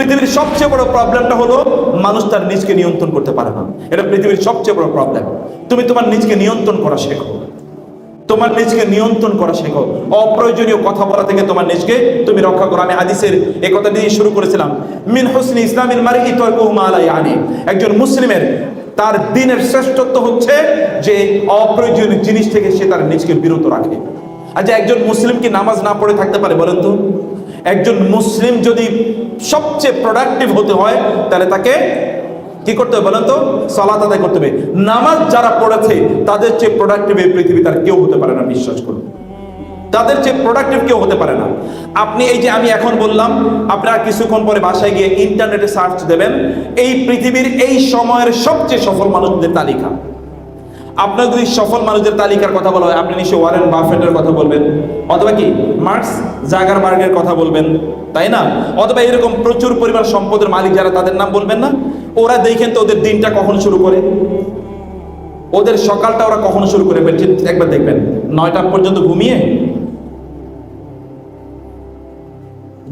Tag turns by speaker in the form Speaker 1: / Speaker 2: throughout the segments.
Speaker 1: পৃথিবীর সবচেয়ে বড় প্রবলেমটা হলো মানুষ তার নিজকে নিয়ন্ত্রণ করতে পারে না। এটা পৃথিবীর সবচেয়ে বড় প্রবলেম। তুমি তোমার নিজকে নিয়ন্ত্রণ করা শেখো, তোমার নিজকে নিয়ন্ত্রণ করা শেখো। অপ্রয়োজনীয় কথা বলা থেকে তোমার নিজকে তুমি রক্ষা করো। আমি হাদিসের এই কথা দিয়ে শুরু করেছিলাম, মিন হুসনি ইসলামিল মারই তারকুহু মা লা ইয়ানি। একজন মুসলিমের তার দ্বীনের শ্রেষ্ঠত্ব হচ্ছে যে অপ্রয়োজনীয় জিনিস থেকে সে তার নিজকে বিরত রাখে। আচ্ছা, একজন মুসলিম কি নামাজ না পড়ে থাকতে পারে বলেন তো? একজন মুসলিম যদি সবচেয়ে প্রোডাক্টিভ হতে হয় তাহলে তাকে কি করতে হবে বলেন তো? সালাত আদায় করতে হবে। নামাজ যারা পড়েছে তাদের চেয়ে প্রোডাক্টিভ এই পৃথিবীতে আর কেউ হতে পারে না, বিশ্বাস করুন। তাদের চেয়ে প্রোডাক্টিভ কেউ হতে পারে না। আপনি এই যে আমি এখন বললাম, আপনারা কিছুক্ষণ পরে বাসায় গিয়ে ইন্টারনেটে সার্চ দেবেন এই পৃথিবীর এই সময়ের সবচেয়ে সফল মানুষদের তালিকা। আপনার যদি সফল মানুষদের তালিকার কথা বলা হয়, আপনি নিশ্চয়ই ওয়ারেন বাফেটের কথা বলবেন, অথবা কি মার্কস জাগারবার্গের কথা বলবেন, তাই না? অথবা এরকম প্রচুর পরিমাণ সম্পদের মালিক যারা, তাদের নাম বলবেন না? ওরা দেখেন তো ওদের দিনটা কখন শুরু করে, ওদের সকালটা ওরা কখন শুরু করে, একবার দেখবেন 9টা পর্যন্ত ঘুমিয়ে,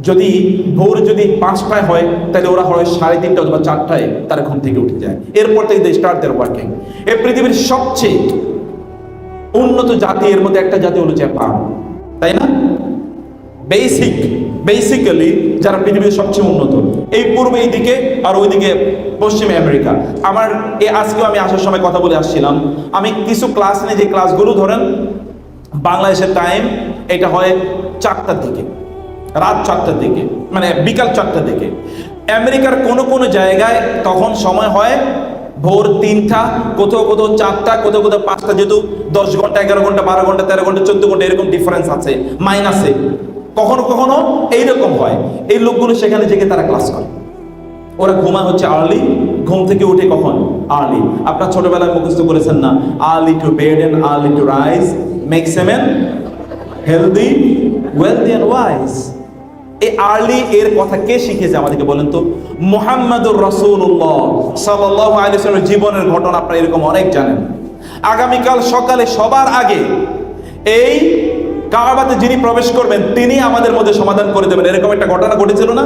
Speaker 1: যদি ভোর যদি 5টায় হয় তাহলে ওরা হয় 3:30 অথবা 4টায় তারা ঘুম থেকে উঠে যায়। এরপর থেকে দে স্টার্ট দেয়ার ওয়ার্কিং। এই পৃথিবীর সবচেয়ে উন্নত জাতি এর মধ্যে একটা জাতি হলো জাপান, তাই না? বেসিক্যালি যারা পৃথিবীর সবচেয়ে উন্নত, এই পূর্বে এই দিকে আর ওইদিকে পশ্চিমে আমেরিকা। আমার আজকেও আমি আসার সময় কথা বলে আসছিলাম, আমি কিছু ক্লাস নিয়ে, যে ক্লাসগুলো ধরেন বাংলাদেশের টাইম এটা হয় 4টার দিকে, রাত 4টার দিকে, মানে বিকাল 4টার দিকে। আমেরিকার কোনো কোনো জায়গায় তখন সময় হয় ভোর 3টা, কোথাও কোথাও 4টা, কোথাও কোথাও 5টা, যেহেতু 10 ঘন্টা 11 ঘন্টা 12 ঘন্টা 13 ঘন্টা 14 ঘন্টা এরকম ডিফারেন্স আছে, মাইনাসে কখনো কখনো এইরকম হয়। এই লোকগুলো সেখানে জেগে তারা ক্লাস করে, ওরা ঘুমা হচ্ছে আর্লি, ঘুম থেকে উঠে কখন আর্লি। আপনার ছোটবেলায় মুখস্থ করেছেন না, early to bed and early to rise makes a man healthy, wealthy and wise. এই আর্লি এর কথা কে শিখেছে আমাদেরকে বলেন তো? মুহাম্মাদুর রাসূলুল্লাহ সাল্লাল্লাহু আলাইহি ওয়াসাল্লামের জীবনের ঘটনা আপনারা এরকম অনেক জানেন। আগামীকাল সকালে সবার আগে এই কাবাতে যিনি প্রবেশ করবেন তিনি আমাদের মধ্যে সমাধান করে দেবেন, এরকম একটা ঘটনা ঘটেছিল না?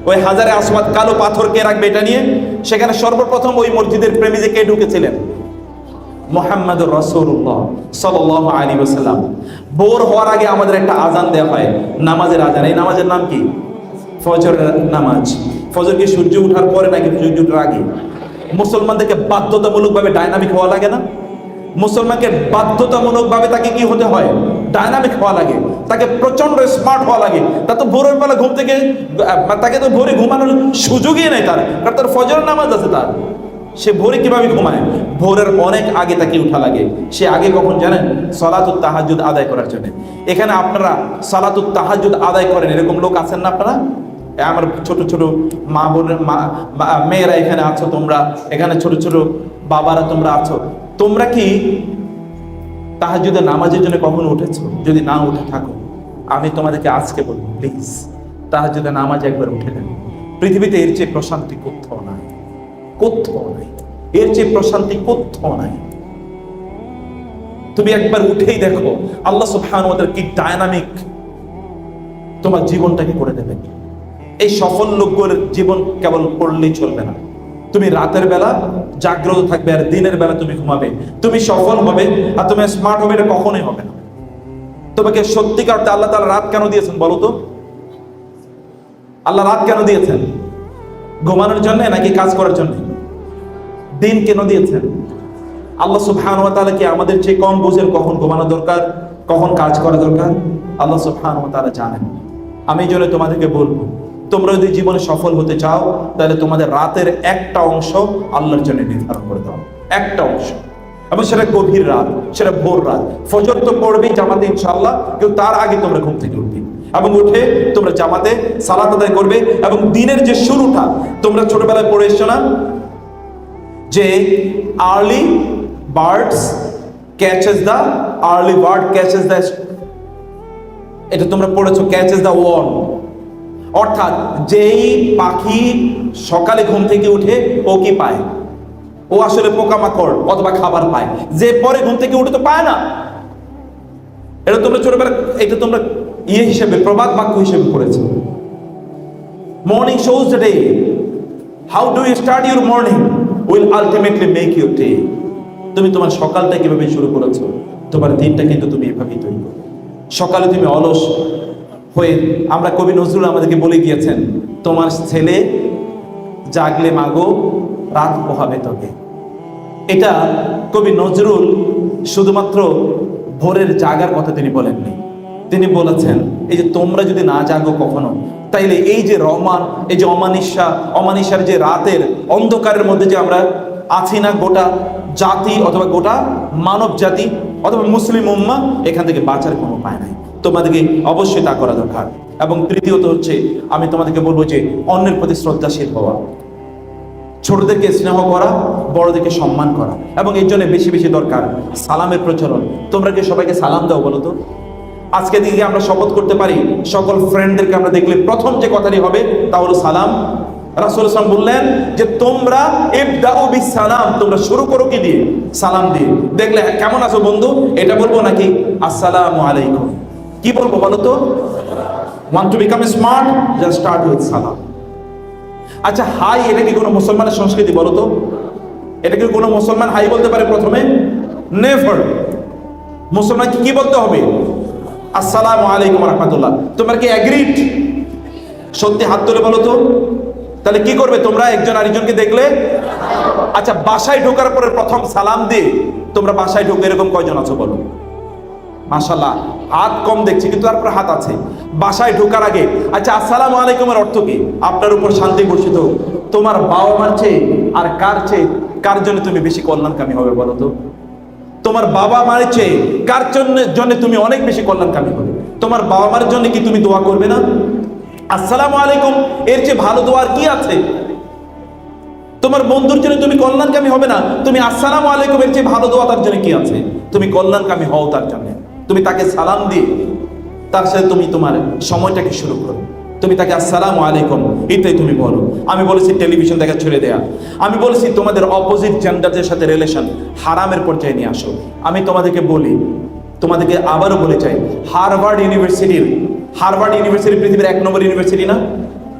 Speaker 1: ওই হাজারে আসওয়াদ কালো পাথর কে রাখবে এটা নিয়ে, সেখানে সর্বপ্রথম ওই মসজিদের প্রেমিজে কে ঢুকেছিলেন? মুহাম্মাদুর রাসূলুল্লাহ সাল্লাল্লাহু আলাইহি ওয়াসাল্লাম। ভোর হওয়ার আগে আমাদের একটা আজান দেওয়া হয়, নামাজের আজান। এই নামাজের নাম কি? ফজরের নামাজ। ফজর কি সূর্য ওঠার পরে নাকি সূর্য ওঠার আগে? মুসলমানদেরকে বাধ্যতামূলকভাবে ডাইনামিক হওয়া লাগে না? মুসলমানকে বাধ্যতামূলকভাবে তাকে কি হতে হয়? ডাইনামিক হওয়া লাগে, তাকে প্রচন্ড স্মার্ট হওয়া লাগে। তা তো ভোরের বেলা ঘুম থেকে, তাকে তো ভোরে ঘুমানোর সুযোগই নেই তার, কারণ তার ফজরের নামাজ আছে তার। সে ভোরে কিভাবে ঘুমায়? ভোরের অনেক আগে তাকে উঠা লাগে। সে আগে কখন জানেন? সালাতুত তাহাজ্জুদ আদায় করার জন্য। এখানে আপনারা সালাতুত তাহাজ্জুদ আদায় করেন এরকম লোক আছেন না আপনারা? আমার ছোট ছোট মা বোনের মেয়েরা এখানে আছো, তোমরা এখানে ছোট ছোট বাবারা তোমরা আছো, তোমরা কি তাহাজ্জুদের নামাজের জন্য কখনো উঠেছো? যদি না উঠে থাকো, আমি তোমাদেরকে আজকে বলবো, প্লিজ তাহাজ্জুদের নামাজ একবার উঠে নেন। পৃথিবীতে এর চেয়ে প্রশান্তি কোথাও নাই, কোথাও নাই, এর চেয়ে প্রশান্তি কোথাও নাই। তুমি একবার উঠেই দেখো আল্লাহ সুবহানাহু ওয়া তাআলা কি ডায়নামিক তোমার জীবনটাকে করে দেবেন। এই সফল লোকগুলোর জীবন কেবল পড়লেই চলবে না, তুমি রাতের বেলা জাগ্রত থাকবে আর দিনের বেলা তুমি ঘুমাবে। তুমি সফল হবে আর তুমি স্মার্ট হবে, এটা কখনোই হবে না। তোমাকে সত্যিকার অর্থে আল্লাহ তাআলা রাত কেন দিয়েছেন বলো তো? আল্লাহ রাত কেন দিয়েছেন? ঘুমানোর জন্য নাকি কাজ করার জন্য? দিন কেন দিয়েছেন? আল্লাহ সুবহানাহু ওয়া তাআলা কি আমাদের চেয়ে কম বুঝেন কখন ঘুমানো দরকার, কখন কাজ করা দরকার? আল্লাহ সুবহানাহু ওয়া তাআলা জানেন। আমি এই জন্য তোমাদেরকে বলবো, তোমরা যদি জীবনে সফল হতে চাও তাহলে তোমাদের রাতের একটা অংশ আল্লাহর জন্য নির্ধারণ করে দাও, একটা অংশ। এবং সেটা গভীর রাত, সেটা ভোর রাত। ফজর তো পড়বেই জামাতে ইনশাআল্লাহ, কিন্তু তার আগে তোমরা ঘুম থেকে উঠবে এবং উঠে তোমরা জামাতে সালাত আদায় করবে। এবং দিনের যে শুরুটা, তোমরা ছোটবেলায় পড়ে এসছো না যে early birds catches the, early bird catches the, এটা তোমরা পড়েছো, ক্যাচেস দ্য ওয়ার্ম। অর্থাৎ যেই পাখি সকালে ঘুম থেকে উঠে ও কি পায়? ও আসলে পোকামাকড় অথবা খাবার পায়। যে পরে ঘুম থেকে উঠে তো পায় না। এটা তোমরা ছোটবেলা, এটা তোমরা হিসেবে প্রবাদ বাক্য হিসেবে পড়েছো। Morning shows the day. How do you start your morning will ultimately make your day. তুমি তোমার সকালটা কিভাবে শুরু করেছো, তোমার দিনটা কিন্তু তুমি এভাবেই তৈরি করো। সকালে তুমি অলস হয়ে, আমরা কবি নজরুল আমাদেরকে বলে গিয়েছেন, তোমার ছেলে জাগলে মাগো রাত পোহাবে তোকে। এটা কবি নজরুল শুধুমাত্র ভোরের জাগার কথা তিনি বলেননি, তিনি বলেছেন এই যে তোমরা যদি না জাগো কখনো, তাইলে এই যে এই যে অমানিসার যে রাতের অন্ধকারের মধ্যে যে আমরা আছি না, গোটা জাতি অথবা গোটা মানব জাতি অথবা মুসলিম উম্মাহ, এখান থেকে বাঁচার কোনো উপায় নাই। তোমাদেরকে অবশ্যই তা করা দরকার। এবং তৃতীয়ত হচ্ছে, আমি তোমাদেরকে বলবো যে অন্যের প্রতি শ্রদ্ধাশীল হওয়া, ছোটদেরকে স্নেহ করা, বড়দেরকে সম্মান করা, এবং এর জন্য বেশি বেশি দরকার সালামের প্রচলন। তোমরা কি সবাইকে সালাম দাও বলো তো? আজকে দিকে আমরা শপথ করতে পারি, সকল ফ্রেন্ডদেরকে আমরা দেখলে প্রথম যে কথাটি হবে তা হলো সালাম। রাসূল সাল্লাল্লাহু আলাইহি ওয়াসাল্লাম বললেন যে তোমরা ইবদাউ বিস সালাম, তোমরা শুরু করো কি দিয়ে? সালাম দিয়ে। দেখলে কেমন আছো বন্ধু এটা বলবো নাকি আসসালামু আলাইকুম? কি বলবো বলো তো? Want to become smart? Just start with সালাম। আচ্ছা, হাই এটা কি কোনো মুসলমানের সংস্কৃতি বলো তো? এটা কি কোনো মুসলমান হাই বলতে পারে প্রথমে? নেভার। মুসলমান কি বলতে হবে? আসসালামু আলাইকুম ওয়া রাহমাতুল্লাহ। তোমরা কি এগ্রিড? সত্যি হাত তুলে বলো তো। তাহলে কি করবে তোমরা একজন আরেকজনকে দেখলে? আচ্ছা, বাসায় ঢোকার পরে প্রথম সালাম দিয়ে তোমরা বাসায় ঢোকে এরকম কয়জন আছো বলো? মাশাআল্লাহ, হাত কম দেখছি কিন্তু তারপর হাত আছে। বাসায় ঢোকার আগে আচ্ছা আসসালামু আলাইকুমের অর্থ কি? আপনার উপর শান্তি বর্ষিত হোক। তোমার বাবা মার চেয়ে আর কার জন্য তুমি বেশি কল্যাণকামী হবে বলো তো? তোমার বাবা মার চেয়ে কার জন্য তুমি অনেক বেশি কল্যাণকামী হবে? তোমার বাবা মার জন্য কি তুমি দোয়া করবে না? আসসালামু আলাইকুম এর চেয়ে ভালো দোয়ার কি আছে? তোমার বন্ধুর জন্য তুমি কল্যাণকামী হবে না? তুমি আসসালামু আলাইকুম এর চেয়ে ভালো দোয়া তার জন্য কি আছে? তুমি কল্যাণকামী হও তার জন্য। তুমি তাকে সালাম দিয়ে তার সাথে তুমি তোমার সময়টাকে শুরু করো। তুমি তাকে আসসালামু আলাইকুম এটাই তুমি বলো। আমি বলেছি টেলিভিশন দেখা ছেড়ে দেয়া। আমি বলেছি তোমাদের অপোজিট জেন্ডারদের সাথে রিলেশন হারামের পর্যায়ে নিয়ে আসো। আমি তোমাদেরকে বলি, তোমাদেরকে আবারও বলে চাই, হার্ভার্ড ইউনিভার্সিটি পৃথিবীর 1 নম্বর ইউনিভার্সিটি না?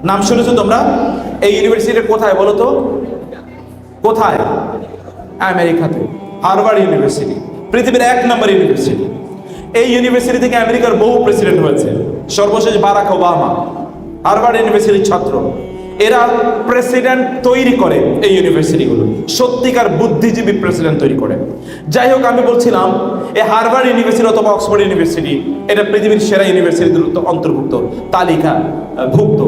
Speaker 1: নাম শুনেছো তোমরা? এই ইউনিভার্সিটি কোথায় বলো তো? কোথায়? আমেরিকাতে। হার্ভার্ড ইউনিভার্সিটি পৃথিবীর 1 নম্বর ইউনিভার্সিটি। এই ইউনিভার্সিটি থেকে আমেরিকার বহু প্রেসিডেন্ট হয়েছে, সর্বশেষ বারাক ওবামা হার্ভার্ড ইউনিভার্সিটির ছাত্র। এরা প্রেসিডেন্ট তৈরি করে, এই ইউনিভার্সিটিগুলো সত্যিকার বুদ্ধিজীবী প্রেসিডেন্ট তৈরি করে। যাই হোক, আমি বলছিলাম এই হার্ভার্ড ইউনিভার্সিটি অথবা অক্সফোর্ড ইউনিভার্সিটি এটা পৃথিবীর সেরা ইউনিভার্সিটির অন্তর্ভুক্ত, তালিকাভুক্ত।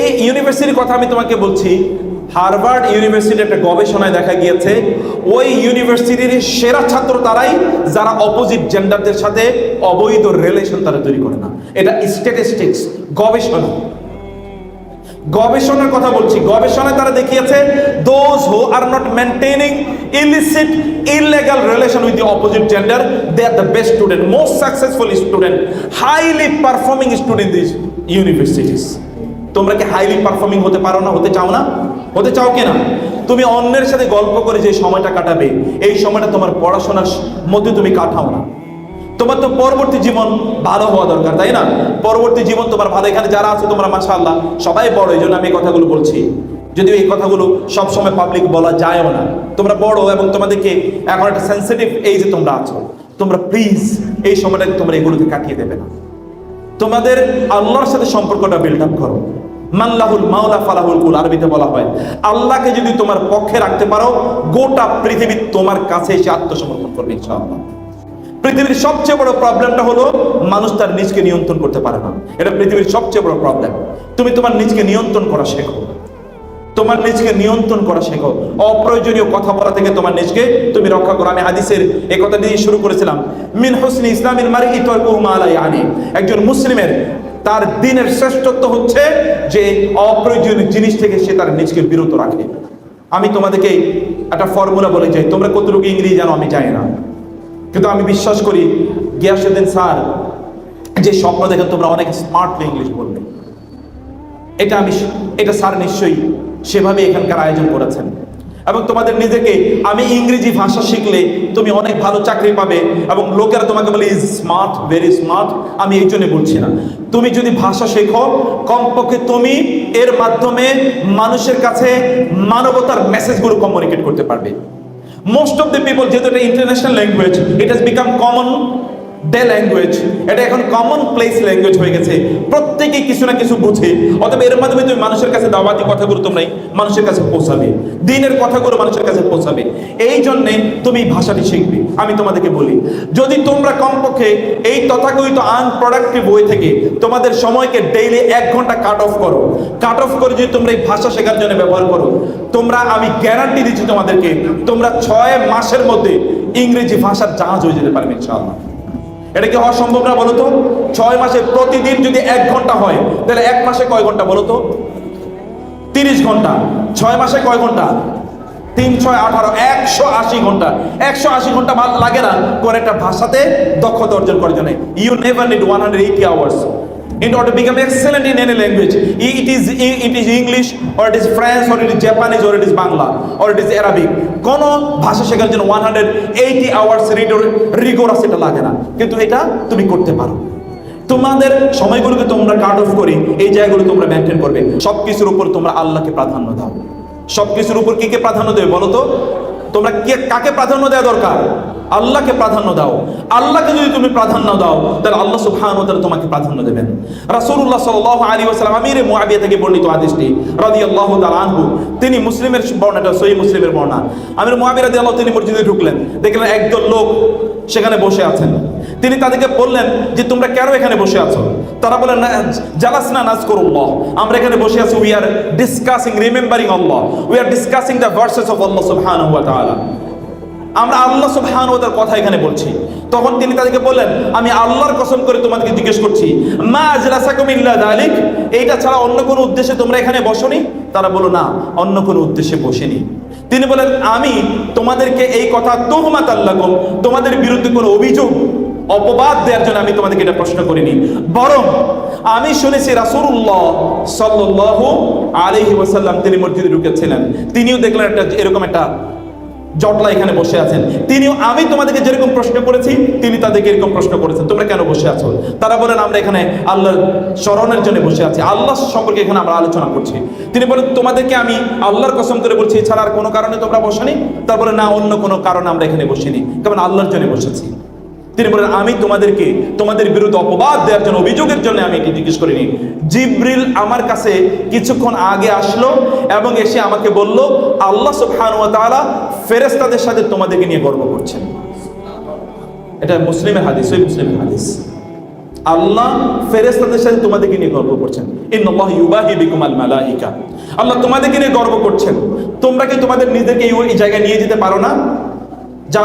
Speaker 1: এই ইউনিভার্সিটির কথা আমি তোমাকে বলছি। হার্ভার্ড ইউনিভার্সিটির একটা গবেষণায় দেখা গিয়েছে ওই ইউনিভার্সিটির সেরা ছাত্র তারাই যারা অপোজিট জেন্ডারদের সাথে অবৈধ রিলেশন তারা তৈরি করে না। এটা স্ট্যাটিস্টিক্স, গবেষণার কথা বলছি। গবেষণায় তারা দেখিয়েছে those who are not maintaining illicit illegal relation with the opposite gender, they are the best student, most successful student, highly performing student in these universities. তোমরা কি হাইলি পারফর্মিং হতে পারো না? হতে চাও না? হতে চাও কিনা? তুমি অন্যের সাথে গল্প করে যে সময়টা কাটাবে, এই সময়টা তোমার পড়াশোনার মধ্যে তুমি কাটাও না। তোমার তো পরবর্তী জীবন ভালো হওয়া দরকার, তাই না? পরবর্তী জীবন তোমার ভালো। এখানে যারা আছে তোমরা মাশাআল্লাহ সবাই বড়, এই জন্য আমি এই কথাগুলো বলছি। যদিও এই কথাগুলো সবসময় পাবলিক বলা যায়ও না। তোমরা বড় এবং তোমাদেরকে এখন একটা সেন্সিটিভ এইজে তোমরা আছো। তোমরা প্লিজ এই সময়টাকে তোমরা এগুলোকে কাটিয়ে দেবে না। তোমাদের আল্লাহর সাথে সম্পর্কটা বিল্ড আপ করো। মাল্লাহুল মাওলা ফালাহুল কুল, আরবিতে বলা হয় আল্লাহকে যদি তোমার পক্ষে রাখতে পারো, গোটা পৃথিবী তোমার কাছে এসে আত্মসমর্পণ করবে ইনশাআল্লাহ। পৃথিবীর সবচেয়ে বড় প্রবলেমটা হলো মানুষ তার নিজকে নিয়ন্ত্রণ করতে পারে না। এটা পৃথিবীর সবচেয়ে বড় প্রবলেম। তুমি তোমার নিজকে নিয়ন্ত্রণ করা শেখো, তোমার নিজকে নিয়ন্ত্রণ করা শেখো। অপ্রয়োজনীয় কথা বলা থেকে তোমার নিজকে তুমি রক্ষা করো। আমি হাদিসের এই কথা দিয়ে শুরু করেছিলাম, মিন হুসনি ইসলামিল মারই তারকুহু মা লা ইয়ানি। একজন মুসলিমের তার দ্বীনের শ্রেষ্ঠত্ব হচ্ছে যে অপ্রয়োজনীয় জিনিস থেকে সে তার নিজকে বিরত রাখে। আমি তোমাদেরকে একটা ফর্মুলা বলে যাই, তোমরা কতটুকু ইংরেজি জানো আমি জানি না, কিন্তু আমি বিশ্বাস করি গিয়াসউদ্দিন স্যার যে স্বপ্ন দেখেন তোমরা অনেক স্মার্টলি ইংলিশ বলবে। এটা স্যার নিশ্চয়ই সেভাবে এখানকার আয়োজন করেছেন। এবং তোমাদের নিজেকে আমি ইংরেজি ভাষা শিখলে তুমি অনেক ভালো চাকরি পাবে এবং লোকেরা তোমাকে বলে ইজ স্মার্ট, ভেরি স্মার্ট, আমি এই জন্য বলছি না। তুমি যদি ভাষা শেখো, কমপক্ষে তুমি এর মাধ্যমে মানুষের কাছে মানবতার মেসেজগুলো কমিউনিকেট করতে পারবে। মোস্ট অফ দ্য পিপল, যেহেতু এটা international language, it has become common day language, এটা এখন কমন প্লেস ল্যাঙ্গুয়েজ হয়ে গেছে, প্রত্যেকেই কিছু না কিছু বুঝে। অতএব এর মাধ্যমে তুমি মানুষের কাছে দাওয়াতি কথাগুলো তোমরাই মানুষের কাছে পৌঁছাবে, দিনের কথাগুলো মানুষের কাছে পৌঁছাবে। এই জন্যে তুমি ভাষাটি শিখবে। আমি তোমাদেরকে বলি, যদি তোমরা কমপক্ষে এই তথাকথিত আনপ্রোডাক্টিভ ওয়ে থেকে তোমাদের সময়কে ডেইলি 1 ঘন্টা কাট অফ করো, কাট অফ করে যদি তোমরা এই ভাষা শেখার জন্য ব্যবহার করো, তোমরা, আমি গ্যারান্টি দিচ্ছি তোমাদেরকে, তোমরা 6 মাসের মধ্যে ইংরেজি ভাষার জাহাজ হয়ে যেতে পারবে ইনশাআল্লাহ। এটা কি হওয়া সম্ভব না বলো তো? 6 মাসে প্রতিদিন যদি 1 ঘন্টা হয়, তাহলে 1 মাসে কয় ঘন্টা বলো তো? 30 ঘন্টা। 6 মাসে কয় ঘন্টা? 3 6 18, 180 ঘন্টা। 180 ঘন্টা লাগে না কোন একটা ভাষাতে দক্ষতা অর্জন করার জন্য। You never need 180 hours in order to become excellent in any language. It is English, or it is French, or it is Japanese, or it is Bangla, or it is Arabic. কোন ভাষা শেখার জন্য 180 hours rigorous এটা লাগে না, কিন্তু এটা তুমি করতে পারো। তোমাদের সময়গুলোকে তোমরা কাট অফ করে এই জায়গাগুলো তোমরা মেনটেন করবে। সবকিছুর উপর তোমরা আল্লাহকে প্রাধান্য দাও। সবকিছুর উপর কে প্রাধান্য দেবে বলো তো? তোমরা কাকে প্রাধান্য দেওয়া দরকার? আল্লাহকে প্রাধান্য দাও। আল্লাহকে যদি তুমি প্রাধান্য দাও, তাহলে আল্লাহ সুবহানাহু ওয়া তাআলা তোমাকে প্রাধান্য দেবেন। রাসূলুল্লাহ সাল্লাল্লাহু আলাইহি ওয়াসাল্লাম, আমিরে মুআবিয়া থেকে বর্ণিত হাদিসটি রাদিয়াল্লাহু তাআলা আনহু, তিনি মুসলিমের বর্ণনাটা, সহিহ মুসলিমের বর্ণনা। আমির মুআবিয়া রাদিয়াল্লাহু, তিনি মসজিদে ঢুকলেন, দেখলেন একদল লোক সেখানে বসে আছেন। তিনি তাদেরকে বললেন যে তোমরা কেন এখানে বসে আছো? তারা বললেন, জালাসনা নাযকুরুল্লাহ, আমরা এখানে বসে আছি, we are discussing, remembering Allah, we are discussing the verses of Allah সুবহানাহু ওয়া তাআলা। আমরা আল্লাহ সুবহানাহু ওয়া তাআলার কথা এখানে বলছি। তখন তিনি তাদেরকে বললেন, আমি আল্লাহর কসম করে তোমাদেরকে জিজ্ঞেস করছি, মা আজলাসাকুম ইল্লা যালিক, এইটা ছাড়া অন্য কোনো উদ্দেশ্যে তোমরা এখানে বসোনি? তারা বলল, না, অন্য কোনো উদ্দেশ্যে বসেনি। তিনি বলেন, আমি তোমাদেরকে এই কথা তুহমাত আল্লাকুম, তোমাদের বিরুদ্ধে কোনো অভিযোগ অপবাদ দেওয়ার জন্য আমি তোমাদেরকে এটা প্রশ্ন করিনি, বরং আমি শুনেছি রাসূলুল্লাহ সাল্লাল্লাহু আলাইহি ওয়াসাল্লাম তিনি মসজিদে ঢুকেছিলেন, তিনিও দেখলেন একটা এরকম একটা জটলা এখানে বসে আছেন, তিনিও আমি তোমাদেরকে যেরকম প্রশ্ন করেছি তিনি তাদেরকে এরকম প্রশ্ন করেছেন, তোমরা কেন বসে আছো? তারা বলেন, আমরা এখানে আল্লাহর স্মরণের জন্য বসে আছি, আল্লাহ সম্পর্কে এখানে আমরা আলোচনা করছি। তিনি বলেন, তোমাদেরকে আমি আল্লাহর কসম করে বলছি, এছাড়া আর কোনো কারণে তোমরা বসোনি? তারপরে, না, অন্য কোনো কারণে আমরা এখানে বসিনি, কেবল আল্লাহর জন্য বসেছি। তিনি বলেন, আমি তোমাদেরকে তোমাদের বিরুদ্ধে অপবাদ দেওয়ার জন্য, অভিযোগের জন্য আমি এটি জিজ্ঞেস করিনি। জিবরিল আমার কাছে কিছুক্ষণ আগে আসলো এবং এসে আমাকে বলল, আল্লাহ সুবহানাহু ওয়া তাআলা ফেরেশতাদের সাথে তোমাদেরকে নিয়ে গর্ব করছেন। এটা মুসলিমের হাদিস, সহিহ মুসলিমের হাদিস। আল্লাহ ফেরেশতাদের সাথে তোমাদেরকে নিয়ে গর্ব করছেন। ইন্নাল্লাহু ইউবাহি বিকুমাল মালাইকা, আল্লাহ তোমাদেরকে নিয়ে গর্ব করছেন। তোমরা কি তোমাদের নিজেকে এই জায়গায় নিয়ে যেতে পারো না? যা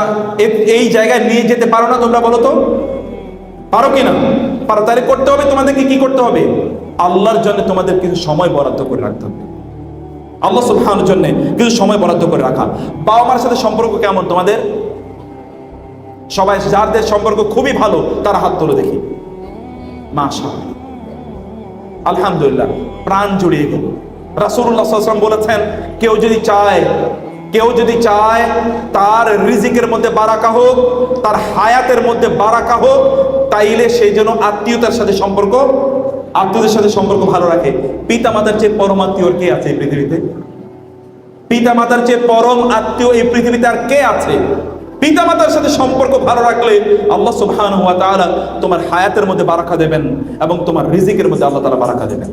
Speaker 1: এই জায়গায় নিয়ে যেতে পারো না? তোমরা বলো তো, পারো কিনা? পারো। তাহলে করতে হবে, তোমাদেরকে কি করতে হবে? আল্লাহর জন্য তোমাদের কিছু সময় বরাদ্দ করে রাখতে হবে। আল্লাহ সুবহানাহুর জন্য কিছু সময় বরাদ্দ করে রাখা। বাবা মার সাথে সম্পর্ক কেমন তোমাদের? সবাই যাদের সম্পর্ক খুবই ভালো তারা হাত তুলে দেখি, মাশাআল্লাহ, আলহামদুলিল্লাহ, প্রাণ জুড়িয়ে গেল। রাসূলুল্লাহ সাল্লাল্লাহু আলাইহি ওয়াসাল্লাম বলেছেন, কেউ যদি চায় তার রিজিকের মধ্যে বারাকা হোক, তার হায়াতের মধ্যে বারাকা হোক, তাইলে সেই জন্য আত্মীয়তার সাথে আত্মীয়দের সাথে সম্পর্ক ভালো রাখে। পিতা মাতার চেয়ে পরম আত্মীয় কে আছে এই পৃথিবীতে? পিতা মাতার চেয়ে পরম আত্মীয় এই পৃথিবীতে আর কে আছে? পিতা মাতার সাথে সম্পর্ক ভালো রাখলে আল্লাহ সুবহানাহু ওয়া তাআলা তোমার হায়াতের মধ্যে বারাকা দেবেন এবং তোমার রিজিকের মধ্যে আল্লাহ তাআলা বারাকা দেবেন।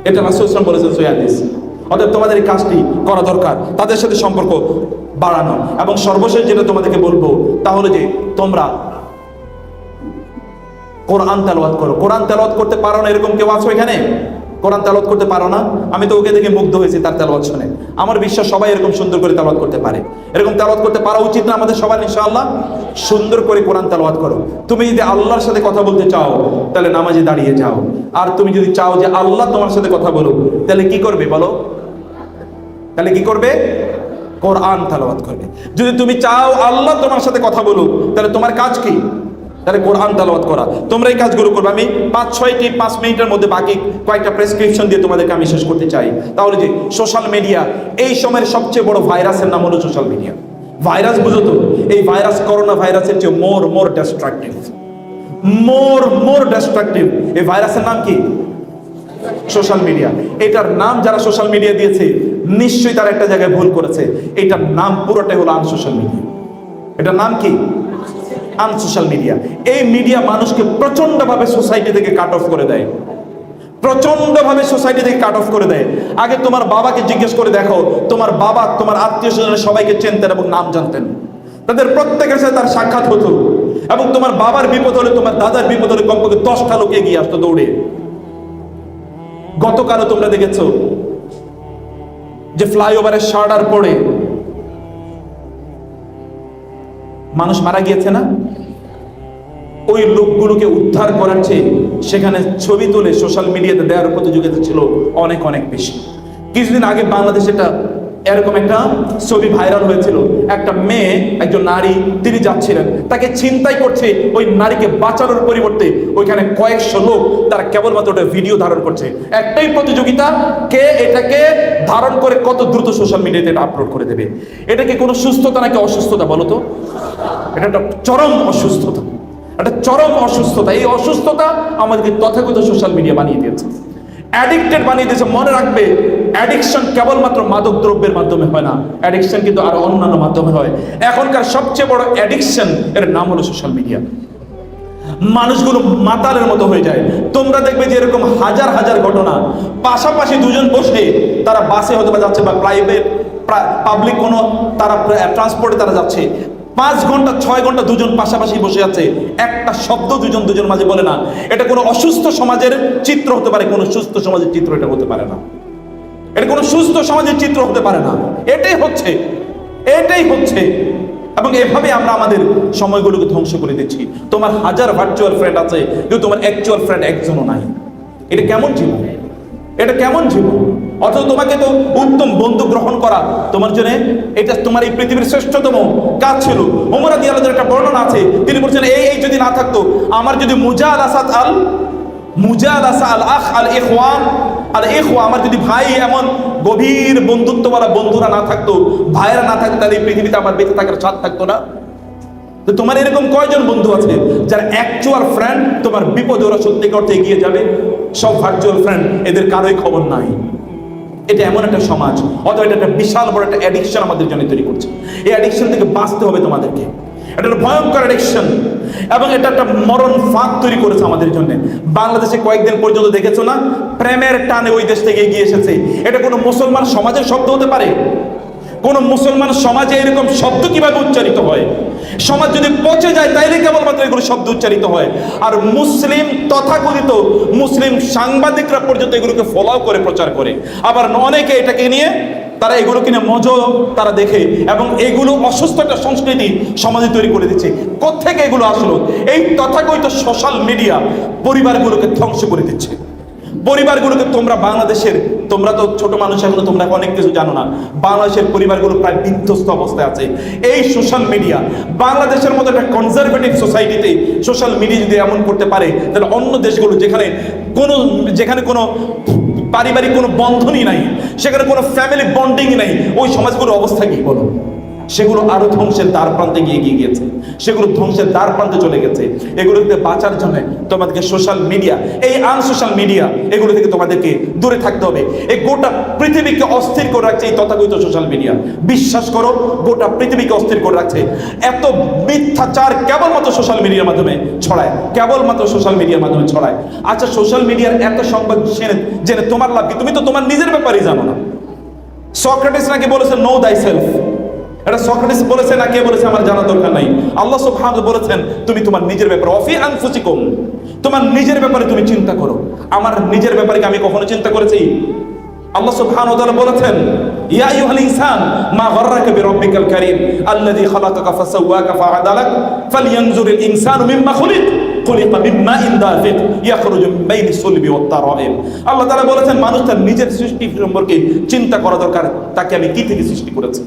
Speaker 1: এটা রাসূল সাল্লাল্লাহু আলাইহি ওয়াসাল্লাম বলেছেন সহিহ হাদিস। অতএব তোমাদের এই কাজটি করা দরকার, তাদের সাথে সম্পর্ক বাড়ানো। এবং সর্বশেষ যেটা তোমাদেরকে বলবো তা হলো যে তোমরা কোরআন তেলাওয়াত করো। কোরআন তেলাওয়াত করতে পারো না এরকম কেউ আছো এখানে? কোরআন তেলাওয়াত করতে পারো না? আমি তো ওকে দেখে মুগ্ধ হয়েছি তার তেলাওয়াত শুনে। আমার বিশ্বাস সবাই এরকম সুন্দর করে তেলাওয়াত করতে পারে। এরকম তেলাওয়াত করতে পারা উচিত না আমাদের সবার? ইনশাআল্লাহ সুন্দর করে কোরআন তেলাওয়াত করো। তুমি যদি আল্লাহর সাথে কথা বলতে চাও তাহলে নামাজে দাঁড়িয়ে যাও। আর তুমি যদি চাও যে আল্লাহ তোমার সাথে কথা বলো, তাহলে কি করবে বলো? তাহলে কি করবে? কোরআন তেলাওয়াত করবে। যদি তুমি চাও আল্লাহ তোমার সাথে কথা বলুক, তাহলে তোমার কাজ কি? তাহলে কোরআন তেলাওয়াত করা, তোমরা এই কাজগুলো করবে। আমি 5 মিনিটের মধ্যে বাকি কয়েকটা প্রেসক্রিপশন দিয়ে তোমাদেরকে আমি শেষ করতে চাই। তাহলে যে সোশ্যাল মিডিয়া, এই সময়ের সবচেয়ে বড় ভাইরাসের নাম হলো সোশ্যাল মিডিয়া। ভাইরাস বুঝো তো, এই ভাইরাস করোনা ভাইরাসের চেয়ে মোর ডিস্ট্রাকটিভ, মোর ডিস্ট্রাকটিভ। এই ভাইরাসের নাম কি? Social media. এটার নাম যারা সোশ্যাল মিডিয়া দিয়েছে নিশ্চয়ই তারা একটা জায়গায় ভুল করেছে। এটার নাম পুরোটাই হলো আনসোশ্যাল মিডিয়া। এটার নাম কি? Unsocial media. এই মিডিয়া মানুষকে প্রচন্ডভাবে সোসাইটি থেকে কাট অফ করে দেয়, প্রচন্ডভাবে সোসাইটি থেকে কাট অফ করে দেয়। আগে তোমার বাবাকে জিজ্ঞেস করে দেখো, তোমার বাবা তোমার আত্মীয় স্বজনের সবাইকে চিনতেন এবং নাম জানতেন, তাদের প্রত্যেকের সাথে তার সাক্ষাৎ হতো, এবং তোমার বাবার বিপদ হলে, তোমার দাদার বিপদ হলে কমপক্ষে 10টা লোক এগিয়ে আসতো দৌড়ে। গতকালও তোমরা দেখেছো যে ফ্লাইওভারের শার্টার পড়ে মানুষ মারা গিয়েছে না? ওই লোকগুলোকে উদ্ধার করার চেয়ে সেখানে ছবি তুলে সোশ্যাল মিডিয়াতে দেওয়ার প্রতিযোগিতা ছিল অনেক অনেক বেশি। কিছুদিন আগে বাংলাদেশে এরকম একটা ছবি ভাইরাল হয়েছিল। একটা মেয়ে, একজন নারী, তিনি যাচ্ছিলেন, তাকে ছিনতাই করছে। ওই নারীকে বাঁচানোর পরিবর্তে ওইখানে কয়েকশো লোক তারা কেবলমাত্র ওটা ভিডিও ধারণ করছে। একটাই প্রতিযোগিতা, কে এটাকে ধারণ করে কত দ্রুত সোশ্যাল মিডিয়াতে আপলোড করে দেবে। এটা কি কোনো সুস্থতা নাকি অসুস্থতা বলো তো? এটা একটা চরম অসুস্থতা, একটা চরম অসুস্থতা। এই অসুস্থতা আমাদেরকে তথাকথিত সোশ্যাল মিডিয়া বানিয়ে দিয়েছে, অ্যাডিক্টেড বানিয়ে দিয়েছে। মনে রাখবে, অ্যাডিকশন কেবলমাত্র মাদক দ্রব্যের মাধ্যমে হয় না, অ্যাডিকশন কিন্তু আরো অন্যান্য মাধ্যমে হয়। এখনকার সবচেয়ে বড় অ্যাডিকশন, এর নাম হলো সোশ্যাল মিডিয়া। মানুষগুলো মাতালের মতো হয়ে যায়। তোমরা দেখবে যে এরকম হাজার হাজার ঘটনা, পাশাপাশি দুজন বসে তারা বাসে হয়তো বা যাচ্ছে বা প্রাইভেট পাবলিক কোনো তারা ট্রান্সপোর্টে তারা যাচ্ছে, 5 ঘন্টা 6 ঘন্টা দুজন পাশাপাশি বসে আছে, একটা শব্দ দুজন মাঝে বলে না। এটা কোনো অসুস্থ সমাজের চিত্র হতে পারে, কোনো সুস্থ সমাজের চিত্র এটা হতে পারে না। এটা কোনো সুস্থ সমাজের চিত্র হতে পারে না। এটাই হচ্ছে। এবং এভাবে আমরা আমাদের সময়গুলোকে ধ্বংস করে দিচ্ছি। তোমার হাজার ভার্চুয়াল ফ্রেন্ড আছে, কিন্তু তোমার অ্যাকচুয়াল ফ্রেন্ড একজনও নাই। এটা কেমন জীবন? এটা কেমন জীবন? অথচ তোমাকে তো উত্তম বন্ধু গ্রহণ করা তোমার জন্য, এটা তোমার এই পৃথিবীর শ্রেষ্ঠতম কাজ ছিল। ওমর রাদিয়াল্লাহু আনহু একটা বর্ণনা আছে, তিনি বলছেন এই যদি না থাকতো, আমার যদি আমার যদি ভাই এমন গভীর বন্ধুত্বওয়ালা বন্ধুরা না থাকতো, ভাইয়েরা না থাকতো, তাহলে এই পৃথিবীতে আমার বেঁচে থাকার স্বাদ থাকতো না। তো তোমার এরকম কয়জন বন্ধু আছে যারা অ্যাকচুয়াল ফ্রেন্ড, তোমার বিপদে ওরা সত্যিকার অর্থে এগিয়ে যাবে? সব ভার্চুয়াল ফ্রেন্ড, এদের কারোই খবর নাই। এটা এমন একটা সমাজ, অথবা এটা একটা বিশাল বড় একটা অ্যাডিকশন আমাদের জন্য তৈরি করছে। এই অ্যাডিকশন থেকে বাঁচতে হবে তোমাদেরকে। এটা একটা ভয়ঙ্কর অ্যাডিকশন, এবং এটা একটা মরণ ফাঁদ তৈরি করেছে আমাদের জন্য। বাংলাদেশে কয়েকদিন পর্যন্ত দেখেছো না, প্রেমের টানে ওই দেশ থেকে এগিয়ে এসেছে। এটা কোনো মুসলমান সমাজের শব্দ হতে পারে? কোন মুসলমান সমাজে এরকম শব্দ কিভাবে উচ্চারিত হয়? সমাজ যদি পচে যায় তাইলে কেবলমাত্র এগুলো শব্দ উচ্চারিত হয়। আর মুসলিম তথাকথিত মুসলিম সাংবাদিকরা পর্যন্ত এগুলোকে ফলো করে প্রচার করে। আবার অনেকে এটাকে নিয়ে তারা এগুলো কিনে মজা তারা দেখে, এবং এগুলো অসুস্থ একটা সংস্কৃতি সমাজে তৈরি করে দিচ্ছে। কোত্থেকে এগুলো আসলো? এই তথাকথিত সোশ্যাল মিডিয়া পরিবারগুলোকে ধ্বংস করে দিচ্ছে। পরিবারগুলোকে তোমরা তো ছোট মানুষ, এখনো তোমরা অনেক কিছু জানো না। বাংলাদেশের পরিবারগুলো প্রায় বিধ্বস্ত অবস্থায় আছে এই সোশ্যাল মিডিয়া। বাংলাদেশের মতো একটা কনজারভেটিভ সোসাইটিতে সোশ্যাল মিডিয়া যদি এমন করতে পারে, তাহলে অন্য দেশগুলো যেখানে কোনো পারিবারিক কোনো বন্ধনই নাই, সেখানে কোনো ফ্যামিলি বন্ডিং নাই, ওই সমাজগুলোর অবস্থা কি বলো? সেগুলো আরো ধ্বংসের দ্বার প্রান্তে এগিয়ে গিয়েছে, সেগুলো ধ্বংসের দ্বার প্রান্তে চলে গেছে। এগুলো থেকে বাঁচার জন্য তোমাদেরকে সোশ্যাল মিডিয়া, এই আনসোশ্যাল মিডিয়া, এগুলো থেকে তোমাদেরকে দূরে থাকতে হবে। এই গোটা পৃথিবীকে অস্থির করে রাখছে এই তথাকথিত সোশ্যাল মিডিয়া। বিশ্বাস করো, গোটা পৃথিবীকে অস্থির করে রাখছে। এত মিথ্যাচার কেবলমাত্র সোশ্যাল মিডিয়ার মাধ্যমে ছড়ায়, কেবলমাত্র সোশ্যাল মিডিয়ার মাধ্যমে ছড়ায়। আচ্ছা, সোশ্যাল মিডিয়ার এত সংবাদ জেনে তোমার লাভ কি? তুমি তো তোমার নিজের ব্যাপারেই জানো না। সক্রেটিস নাকি বলেছে নো দাই সেলফ। এটা সক্রেটিস বলেছে না কে বলেছে আমার জানা দরকার নাই। আল্লাহ সুবহানাহু বলেছেন তুমি তোমার নিজের ব্যাপারে, অফি আনফুসিকুম, তোমার নিজের ব্যাপারে তুমি চিন্তা করো। আমার নিজের ব্যাপারে কি আমি কখনো চিন্তা করেছি? আল্লাহ সুবহানাহু ওয়া তাআলা বলেছেন ইয়া আইয়ুহাল ইনসান মা গাররাকা বিরাব্বিকাল কারীম আল্লাযী খালাকাকা ফাসাওয়াকা ফাআদালাক ফালইয়ানজুরিল ইনসানু মিম্মা খুলিকা মিম্মাইন দাফিক ইয়াখরুজু মিন বাইনি সুলবি ওয়াত তারাইব। আল্লাহ তাআলা বলেছেন মানুষ তার নিজের সৃষ্টি সম্পর্কে চিন্তা করা দরকার। তাকে আমি কি থেকে সৃষ্টি করেছি?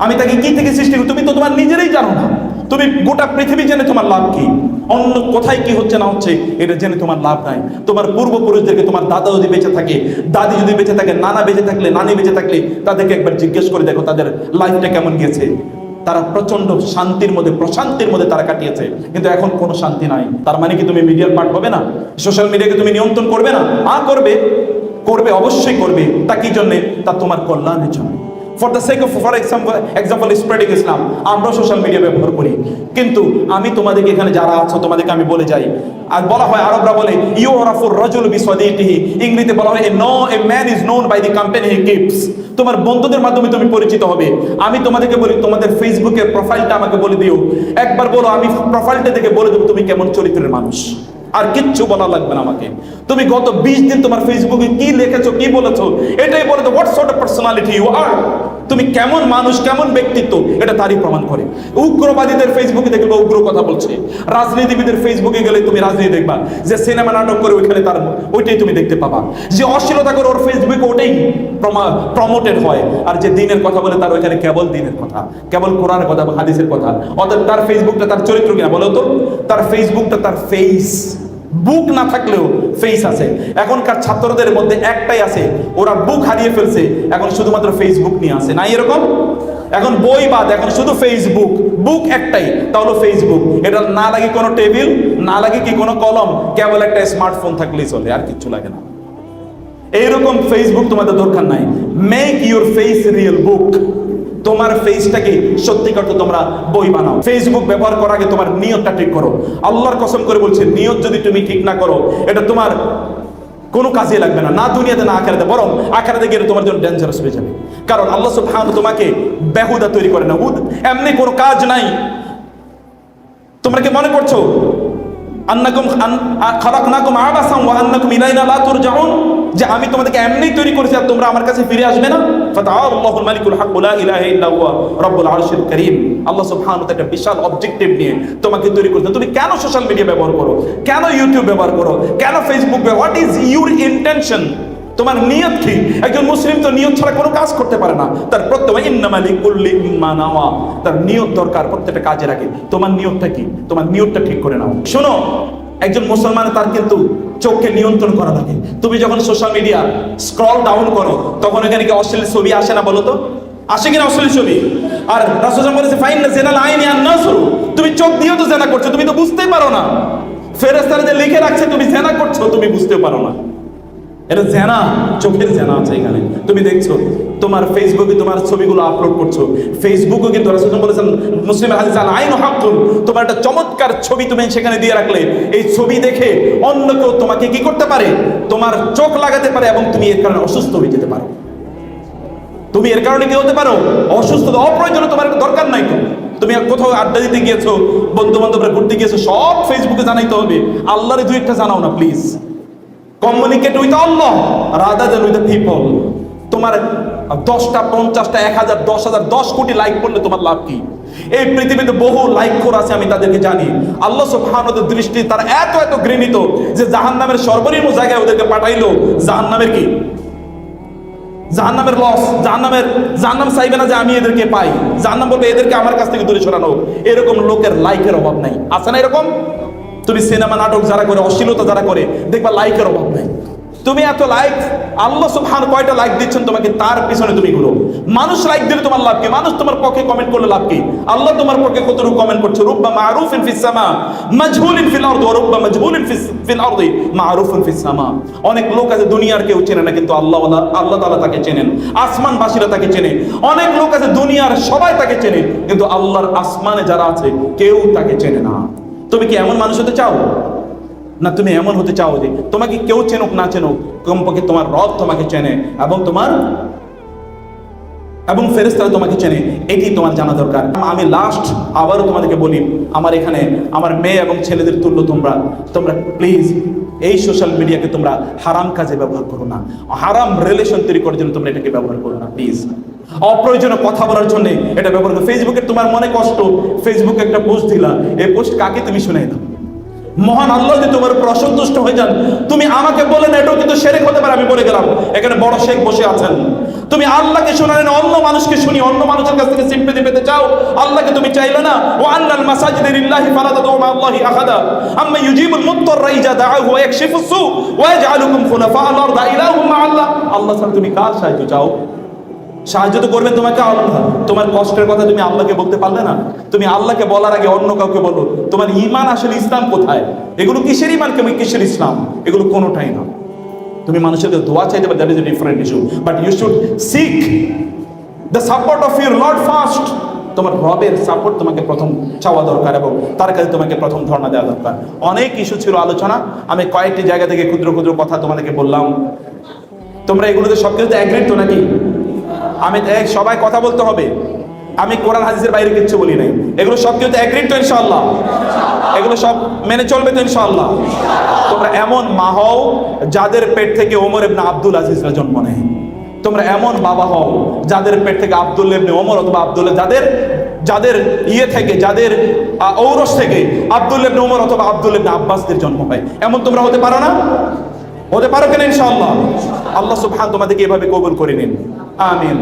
Speaker 1: আমি তাকে কি থেকে সৃষ্টি করি? তুমি তো তোমার নিজেরই জানো না। তুমি গোটা পৃথিবী জেনে তোমার লাভ কি? অন্য কোথায় কি হচ্ছে না হচ্ছে এটা জেনে তোমার লাভ নাই। তোমার পূর্বপুরুষদেরকে, তোমার দাদা যদি বেঁচে থাকে, দাদি যদি বেঁচে থাকে, নানা বেঁচে থাকলে, নানি বেঁচে থাকলে তাদেরকে একবার জিজ্ঞেস করে দেখো তাদের লাইফটা কেমন গেছে। তারা প্রচন্ড শান্তির মধ্যে, প্রশান্তির মধ্যে তারা কাটিয়েছে। কিন্তু এখন কোনো শান্তি নাই। তার মানে কি তুমি মিডিয়ার পার্ট হবে না? সোশ্যাল মিডিয়াকে তুমি নিয়ন্ত্রণ করবে না? করবে, করবে, অবশ্যই করবে। তা কি জন্যে? তা তোমার কল্যাণের জন্য। For the sake of, for example spreading Islam, আমরা সোশ্যাল মিডিয়া ব্যবহার করি। কিন্তু আমি তোমাদেরকে এখানে যারা আছো তোমাদেরকে আমি বলে যাই, আর বলা হয়, আরবরা বলে ইউরাফুর রাজুল বিসাদিকিহি, ইংরেজিতে বলা হয় a man is known by the company he keeps. তোমার বন্ধুদের মাধ্যমে তুমি পরিচিত হবে। আমি তোমাদেরকে বলি, তোমাদের ফেসবুকের প্রোফাইলটা আমাকে বলে দিও, একবার বলো, আমি প্রোফাইলটা দেখে বলে দেবো তুমি কেমন চরিত্রের মানুষ। আর কিচ্ছু বলা লাগবে না আমাকে। তুমি গত 20 দিন তোমার ফেসবুকে কি লিখেছো, কি বলেছো, এটাই বলে দাও what sort of personality you are. তুমি কেমন মানুষ, কেমন ব্যক্তিত্ব, এটা তারই প্রমাণ করে। উগ্রবাদীদের ফেসবুকে দেখবে উগ্র কথা বলছে, রাজনীতিবিদের ফেসবুকে গেলে তুমি রাজনীতি দেখবা, যে সিনেমা নাটক করে ওইখানে তার ওইটাই তুমি দেখতে পাবা, যে অশ্লীলতা করে ওর ফেসবুকে ওটাই প্রমোটেড হয়, আর যে দিনের কথা বলে তার ওইখানে কেবল দিনের কথা, কেবল কোরআনের কথা, হাদিসের কথা। অর্থাৎ তার ফেসবুকটা তার চরিত্র কিনা বলো তো? তার ফেসবুকটা তার ফেস, বুক না থাকলেও ফেস আছে। এখনকার ছাত্রদের মধ্যে একটাই আছে, ওরা বুক হারিয়ে ফেলছে, এখন শুধুমাত্র ফেসবুক নিয়ে আসে, নাই এরকম? এখন বই বাদ, এখন শুধু ফেসবুক, বুক একটাই, তা হলো ফেসবুক। এটা না লাগে কোনো টেবিল, না লাগে কি কোনো কলম, কেবল একটা স্মার্টফোন থাকলেই চলে, আর কিচ্ছু লাগে না। এইরকম ফেসবুক তোমাদের দরকার নাই। মেক ইউর ফেস রিয়েল বুক। তোমার ফেসটাকে সত্যিকার তো তোমরা বই বানাও। ফেসবুক ব্যবহার করার আগে তোমার নিয়তটা ঠিক করো। আল্লাহর কসম করে বলছে, নিয়ত যদি তুমি ঠিক না করো, এটা তোমার কোনো কাজে লাগবে না, না দুনিয়াতে না আখিরাতে, বরং আখিরাতে গিয়ে তোমার জন্য ডেঞ্জারাস হয়ে যাবে। কারণ আল্লাহ সুবহানাহু তোমাকে বেহুদা তৈরি করে না, এমনি কোনো কাজ নাই। তোমরা কি মনে করছো আন্নাকুম খালাকনাকুম আবাসান ওয়া আন্নাকুম ইলাইনা লা তুরজাউন, যে আমি তোমাদেরকে এমনি তৈরি করেছি আর তোমরা আমার কাছে ফিরে আসবে না? ফাতাআল্লাহুল মালিকুল হক লা ইলাহা ইল্লা হুয়া রাব্বুল আরশিল কারীম। আল্লাহ সুবহানাহু ওয়া তাআলা একটা বিশাল অবজেক্টিভ নিয়ে তোমাকে তৈরি করেছেন। তুমি কেন সোশ্যাল মিডিয়া ব্যবহার করো, কেন ইউটিউব ব্যবহার করো, কেন ফেসবুক ব্যবহার, হোয়াট ইজ ইউর ইন্টেনশন? তোমার নিয়ত কি? একজন মুসলিম তো নিয়ত ছাড়া কোনো কাজ করতে পারে না। তার প্রত্যেক ইন্নামা লিকুল্লি মা নাওয়া, তার নিয়ত দরকার প্রত্যেকটা কাজের আগে। তোমার নিয়তটা কি? তোমার নিয়তটা ঠিক করে নাও। শোনো, একজন মুসলমান তার কিন্তু চোখকে নিয়ন্ত্রণ করা লাগে। তুমি যখন সোশ্যাল মিডিয়া স্ক্রল ডাউন করো, তখন এখানে কি অশ্লীল ছবি আসে না বলো তো? আসে কিনা অশ্লীল ছবি? আর রাসূল বলেছে ফাইন্না জিনাল আইনি আন নাজরু, তুমি চোখ দিয়েও তো জেনা করছো, তুমি তো বুঝতেই পারো না। ফেরেশতারা যে লিখে রাখছে তুমি জেনা করছো, তুমি বুঝতে পারো না। এটা জেনা, চোখের জেনা আছে এখানে। তুমি দেখছো তোমার ফেসবুকে তোমার ছবিগুলো আপলোড করছো, ফেসবুকে কিন্তু রাসূল বলেছেন মুসলিম হাদিস আল আইনু হাক্কুন, তোমার একটা চমৎকার ছবি তুমি সেখানে দিয়ে রাখলে, এই ছবি দেখে অন্য কেউ তোমাকে কি করতে পারে? তোমার চোখ লাগাতে পারে, এবং তুমি এর কারণে অসুস্থ হয়ে যেতে পারো। তুমি এর কারণে কি হতে পারো? অসুস্থ। অপ্রয়োজনে তোমার দরকার নাই তো। তুমি কোথাও আড্ডা দিতে গিয়েছো, বন্ধু বান্ধবরা ঘুরতে গিয়েছো, সব ফেসবুকে জানাইতে হবে? আল্লাহরে দুই একটা জানাও না please. Communicate with Allah rather than with the people. তোমার 10টা 50টা 1000 10,000 10 কোটি লাইক করলে তোমার লাভ কি? এই পৃথিবীতে বহু লাইক খোর আছে, আমি তাদেরকে জানি। আল্লাহ সুবহানাহু ওয়া তাআলার দৃষ্টি তারা এত এত ঘৃণিত যে জাহান্নামের সর্বনিম্ন জায়গায় ওদেরকে পাঠাইলো। জাহান্নামের কি? জাহান্নামের লস, জাহান্নাম চাইবে না যে আমি এদেরকে পাই। জাহান্নাম বলবে এদেরকে আমার কাছ থেকে দূরে সরানো। এরকম লোকের লাইকের অভাব নাই, আছে না এরকম? তুমি সিনেমা নাটক যারা করে, অশ্লীলতা যারা করে, দেখবা লাইকের অভাব নাই। তুমি এত লাইক, আল্লাহ সুবহানাহু কয়টা লাইক দিচ্ছেন তোমাকে, তার পিছনে তুমি ঘুরো। মানুষ লাইক দিলে তোমার লাভ কি? মানুষ তোমার পক্ষে কমেন্ট করলে লাভ কি? আল্লাহ তোমার পক্ষে কতটুকু কমেন্ট করছে? রুব্বা মারুফিন ফিস সামা মাজহুলিন ফিল আরদ ওয়া রুব্বা মাজহুলিন ফিল আরদি মারুফুন ফিস সামা। অনেক লোক আছে দুনিয়ার কেউ চেনে না, কিন্তু আল্লাহ তাআলা তাকে চেনেন, আসমানবাসীরা তাকে চেনে। অনেক লোক আছে দুনিয়ার সবাই তাকে চেনে, কিন্তু আল্লাহর আসমানে যারা আছে কেউ তাকে চেনে না। তুমি কি এমন মানুষ হতে চাও? না তুমি এমন হতে চাও যে তোমাকে কেউ চেনুক না চেনুক, কমপক্ষে তোমার রব তোমাকে চেনে এবং ফেরেশতারা তোমাকে চেনে, এটি তোমার জানা দরকার। আমি লাস্ট আবারও তোমাদেরকে বলি, আমার এখানে আমার মেয়ে এবং ছেলেদের তুল্য তোমরা প্লিজ এই সোশ্যাল মিডিয়াকে তোমরা হারাম কাজে ব্যবহার করো না, হারাম রিলেশন তৈরি করার জন্য তোমরা এটাকে ব্যবহার করো না প্লিজ। অপ্রয়োজনীয় কথা বলার জন্য এটা ব্যবহার করো। ফেসবুকে তোমার মনে কষ্ট, ফেসবুকে একটা পোস্ট দিলা, এই পোস্ট কাকে তুমি শুনাই দাও? মহান আল্লাহ যদি তোমার উপর অসন্তুষ্ট হয়ে যান, তুমি আমাকে বলে না, এটাও কিন্তু শিরক হতে পারে। আমি বলে গেলাম, এখানে বড় শেখ বসে আছেন, তুমি আল্লাহকে শোনালে না অন্য মানুষকে শুনি, অন্য মানুষের কাছ থেকে সিম্পেথি পেতে চাও, আল্লাহকে তুমি চাইলে না। ওয়া আন্নাল মাসাজিদা লিল্লাহি ফালা তাদউ মা আল্লাহি আহাদা আম্মা ইউজিবুল মুত্তাররা ইযা দাআহু ওয়া ইয়াকশিফুস সু ওয়া ইয়াজআলুকুম খুলাফা আল আরদ ইলাহুম মা আল্লাহ। আল্লাহ ছাড়া তুমি কার সাহায্য চাও? সাহায্য তো করবেন তোমাকে আল্লাহ। তোমার কষ্টের কথা তুমি আল্লাহকে বলতে পারলে না, তুমি আল্লাহকে বলার আগে অন্য কাউকে বলো। তোমার ঈমান আসলে ইসলাম কোথায়? এগুলো কিসের ঈমান, কিসের ইসলাম? এগুলো কোনোটাই না। তুমি মানুষের দোয়া চাইতে পারো, that is a different issue, but you should seek the support of your lord first. তোমার রবের সাপোর্ট তোমাকে প্রথম চাওয়া দরকার এবং তার কাছে তোমাকে প্রথম ধর্ণা দেওয়া দরকার। অনেক ইস্যু ছিল আলোচনা, আমি কয়েকটি জায়গা থেকে ক্ষুদ্র ক্ষুদ্র কথা তোমাদেরকে বললাম। তোমরা এগুলোতে সব কিছুতে অ্যাগ্রিড তো নাকি? আমি সবাই কথা বলতে হবে, আমি কোরআন হাদিসের বাইরে কিচ্ছু বলি নাই। এগুলো সব কিছুতে অ্যাগ্রিড তো ইনশাআল্লাহ? এগুলো সব মেনে চলবে তো ইনশাআল্লাহ? তোমরা এমন মা হও যাদের পেট থেকে ওমর ইবনে আব্দুল আজিজরা জন্ম নেয়। তোমরা এমন বাবা হও যাদের পেট থেকে আব্দুল্লাহ ইবনে ওমর অথবা আব্দুল্লাহ, যাদের ইয়ে থেকে, যাদের ঔরস থেকে আব্দুল্লাহ ইবনে ওমর অথবা আব্দুল্লাহ ইবনে আব্বাসদের জন্ম হয়। এমন তোমরা হতে পারো না? হতে পারো কেন ইনশাআল্লাহ? আল্লাহ সুবহানাহু তোমাদেরকে এভাবে কবুল করে নিন, আমিন।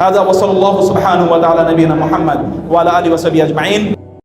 Speaker 1: هذا وصلى الله سبحانه وتعالى نبينا محمد وعلى آله وصحبه أجمعين.